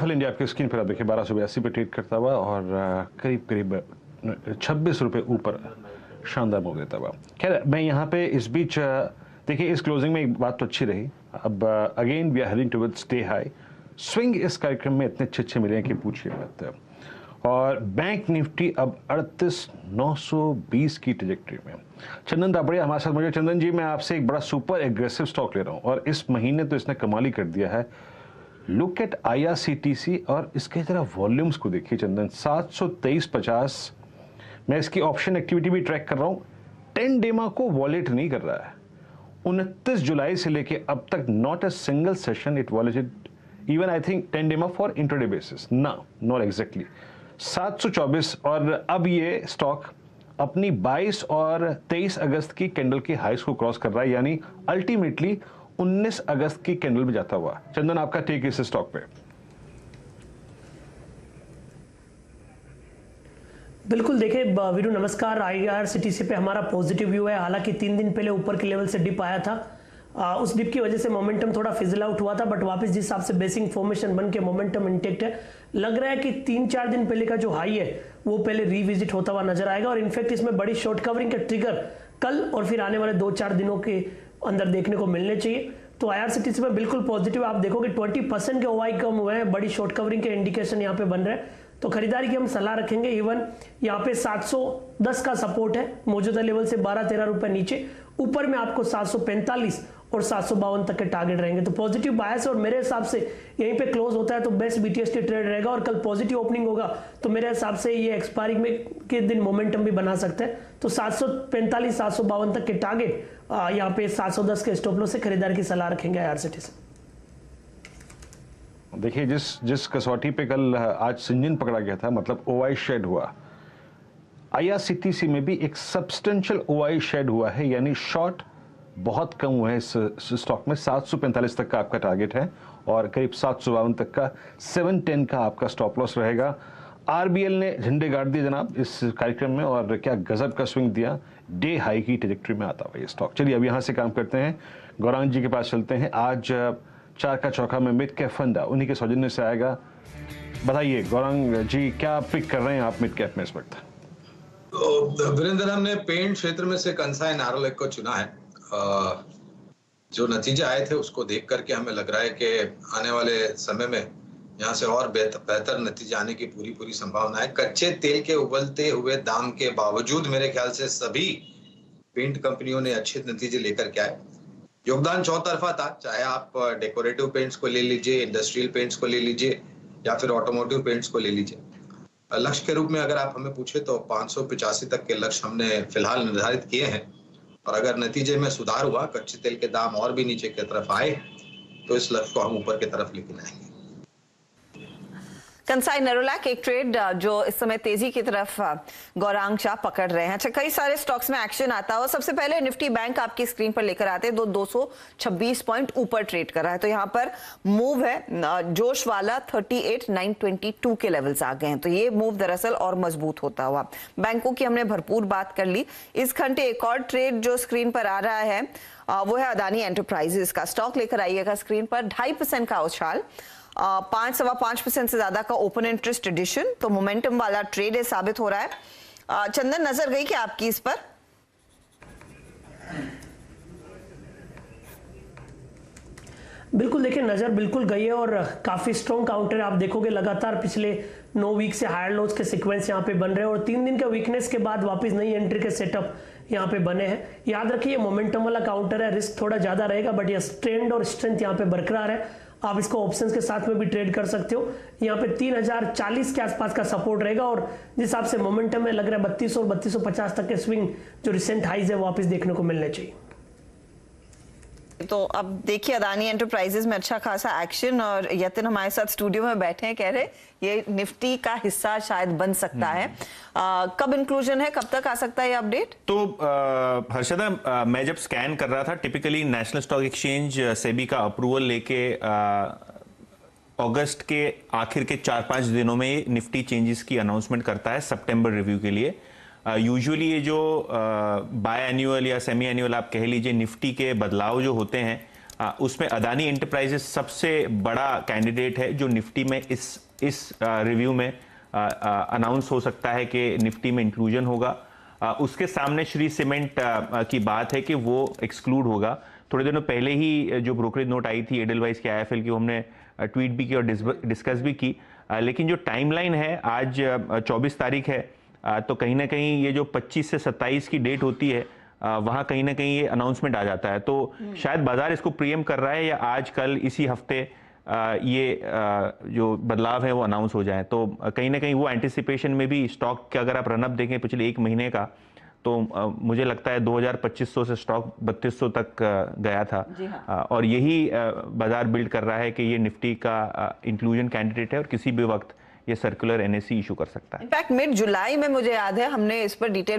India आपकी screen पर आप देखिए 1282 पे ट्रेड करता हुआ और करीब करीब 26 रुपये ऊपर शानदार मूव देता हुआ। खैर मैं यहाँ पे इस बीच देखिए इस क्लोजिंग में एक बात तो अच्छी रही। अब again we are heading towards day high. Swing इस कार्यक्रम में इतने अच्छे मिले हैं कि पूछिए मत। और बैंक निफ्टी अब 38,920 की ट्रेजेक्टरी में। चंदन दापड़िया हमारे साथ मौजूद। चंदन जी, मैं आपसे एक बड़ा सुपर एग्रेसिव स्टॉक ले रहा हूँ और इस महीने तो इसने कमाल ही कर दिया है। लुक एट IRCTC और इसके जरा वॉल्यूम्स को देखिए चंदन, 723.50। मैं इसकी ऑप्शन एक्टिविटी भी ट्रैक कर रहा हूँ। 10 डेमा को वॉलेट नहीं कर रहा है। 29 जुलाई से लेके अब तक not a single session it वॉलेटेड even I think 10 डेमा फॉर इंटरडे बेसिस ना, नॉट एग्जैक्टली 724। और अब ये स्टॉक अपनी 22 और 23 अगस्त की कैंडल के हाइस को क्रॉस कर रहा है, यानी अल्टीमेटली 19 अगस्त की कैंडल में जाता हुआ। चंदन, आपका टेक इस स्टॉक पे? बिल्कुल, देखिए वीरू नमस्कार। IRCTC पे हमारा पॉजिटिव व्यू है। हालांकि 3 दिन पहले ऊपर के लेवल से डिप आया था, उस डिप की वजह से मोमेंटम थोड़ा फिजल आउट हुआ था, बट वापस जिस हिसाब से बेसिक फॉर्मेशन बन के मोमेंटम इंटेक्ट है। लग रहा है कि 3-4 दिन पहले का जो हाई है वो पहले रिविजिट होता हुआ नजर आएगा और इनफैक्ट इसमें बड़ी शॉर्ट कवरिंग के ट्रिगर कल और फिर आने वाले 2-4 दिनों के अंदर देखने को मिलने चाहिए। तो IRCTC में बिल्कुल पॉजिटिव। आप देखोगे 20% के OI कम हुए हैं, बड़ी शॉर्ट कवरिंग के इंडिकेशन यहाँ पे बन रहे हैं, तो खरीदारी की हम सलाह रखेंगे। इवन यहाँ पे 710 का सपोर्ट है मौजूदा लेवल से 12-13 रुपए नीचे। ऊपर में आपको 745 और 752 तक के टारगेट रहेंगे। तो पॉजिटिव बायस और मेरे हिसाब से यहीं पे क्लोज होता है तो बेस्ट BTST ट्रेड रहेगा। और कल पॉजिटिव ओपनिंग होगा तो मेरे हिसाब से ये एक्सपायरी में के दिन मोमेंटम भी बना सकते हैं। तो 745-752 तक के टारगेट, यहाँ पे 710 के स्टॉप लॉस से खरीदारी की सलाह रखेंगे IRCTC। देखिए जिस कसौटी पे कल आज सिंजन पकड़ा गया था, मतलब OI शेड हुआ, IRCTC में भी एक सब्सटेंशियल OI शेड हुआ है, यानी शॉर्ट बहुत कम हुआ है इस स्टॉक में। 745 तक का आपका टारगेट है और करीब 752 तक का 710 का आपका स्टॉप लॉस रहेगा। RBL ने झंडे गाड़ दिए जनाब इस कार्यक्रम में और क्या गजब का स्विंग दिया। डे हाई की ट्रेजेक्टरी में आता हुआ ये स्टॉक। चलिए अब यहाँ से काम करते हैं, गौरांग जी के पास चलते हैं। आज 4 का चौका में मिड कैप फंड उन्हीं के सौजन्य से आएगा। बताइए गौरांग जी, क्या पिक कर रहे हैं आप मिड कैप में इस वक्त? तो वीरेंद्र, हमने पेंट क्षेत्र में से कंसाई नारोलेक को चुना है। जो नतीजे आए थे उसको देख करके हमें लग रहा है कि आने वाले समय में यहाँ से और बेहतर नतीजे आने की पूरी संभावना है। कच्चे तेल के उबलते हुए दाम के बावजूद मेरे ख्याल से सभी पेंट कंपनियों ने अच्छे नतीजे लेकर के आए। योगदान चौतरफा था, चाहे आप डेकोरेटिव पेंट्स को ले लीजिए, इंडस्ट्रियल पेंट्स को ले लीजिए या फिर ऑटोमोटिव पेंट्स को ले लीजिए। लक्ष्य के रूप में अगर आप हमें पूछे तो 585 तक के लक्ष्य हमने फिलहाल निर्धारित किए हैं और अगर नतीजे में सुधार हुआ, कच्चे तेल के दाम और भी नीचे की तरफ आए, तो इस लक्ष्य को हम ऊपर की तरफ लेकर आएंगे। कंसाई नेरोलैक एक ट्रेड जो इस समय तेजी की तरफ गौरांग शाह पकड़ रहे हैं। अच्छा, कई सारे स्टॉक्स में एक्शन आता है और सबसे पहले निफ्टी बैंक आपकी स्क्रीन पर लेकर आते हैं। 226 पॉइंट ऊपर ट्रेड कर रहा है, तो यहाँ पर मूव है जोश वाला 38,922 के लेवल्स आ गए हैं। तो ये मूव दरअसल और मजबूत होता हुआ। बैंकों की हमने भरपूर बात कर ली। इस घंटे एक और ट्रेड जो स्क्रीन पर आ रहा है वो है अदानी एंटरप्राइजेस का। स्टॉक लेकर आइएगा स्क्रीन पर। 2.5% का उछाल, 5-5% से ज्यादा का ओपन इंटरेस्ट एडिशन, तो मोमेंटम वाला ट्रेड है साबित हो रहा है। चंदन, नजर गई क्या आपकी इस पर? बिल्कुल, देखिए नजर बिल्कुल गई है और काफी स्ट्रॉन्ग काउंटर है। आप देखोगे लगातार पिछले 9 वीक से हायर लोज के सीक्वेंस यहाँ पे बन रहे हैं और 3 दिन के वीकनेस के बाद वापस नई एंट्री के सेटअप यहाँ पे बने हैं। याद रखिए मोमेंटम वाला काउंटर है, रिस्क थोड़ा ज्यादा रहेगा, बट ये ट्रेंड और स्ट्रेंथ यहाँ पे बरकरार है। आप इसको ऑप्शंस के साथ में भी ट्रेड कर सकते हो। यहाँ पे 3040 के आसपास का सपोर्ट रहेगा और जिस हिसाब से मोमेंटम में लग रहा है 3200 और 3250 तक के स्विंग जो रिसेंट हाइज है वापस देखने को मिलने चाहिए। तो अब देखिए अदानी एंटरप्राइजेस में अच्छा खासा एक्शन और यतिन हमारे साथ स्टूडियो में बैठे हैं, कह रहे ये निफ्टी का हिस्सा शायद बन सकता है। कब इंक्लूजन है, कब तक आ सकता है ये अपडेट? तो हर्षदा, मैं जब स्कैन कर रहा था, typically national stock exchange SEBI का अप्रूवल लेके अगस्त के आखिर के 4-5 दिनों में निफ्टी चेंजेस की अनाउंसमेंट करता है सितंबर रिव्यू के लिए। यूजुअली ये जो बाय एनुअल या सेमी एनुअल आप कह लीजिए निफ्टी के बदलाव जो होते हैं उसमें अदानी एंटरप्राइजेस सबसे बड़ा कैंडिडेट है जो निफ्टी में इस रिव्यू में अनाउंस हो सकता है कि निफ्टी में इंक्लूजन होगा। उसके सामने श्री सीमेंट की बात है कि वो एक्सक्लूड होगा। थोड़े दिनों पहले ही जो ब्रोकरेज नोट आई थी एडलवाइस के IIFL की, वो हमने ट्वीट भी की और डिस्कस भी की, लेकिन जो टाइमलाइन है आज 24 तारीख है, तो कहीं ना कहीं ये जो 25 से 27 की डेट होती है वहाँ कहीं ना कहीं ये अनाउंसमेंट आ जाता है। तो शायद बाजार इसको प्रीएम कर रहा है या आज कल इसी हफ्ते ये जो बदलाव है वो अनाउंस हो जाए। तो कहीं ना कहीं वो एंटिसिपेशन में भी स्टॉक का अगर आप रनअप देखें पिछले एक महीने का, तो मुझे लगता है 2500 से स्टॉक 3200 तक गया था। हाँ। और यही बाजार बिल्ड कर रहा है कि ये निफ्टी का इंक्लूजन कैंडिडेट है और किसी भी वक्त ये सर्कुलर NSE इशू कर सकता है। इनफैक्ट मिड जुलाई में मुझे याद है हमने इस पर डिटेल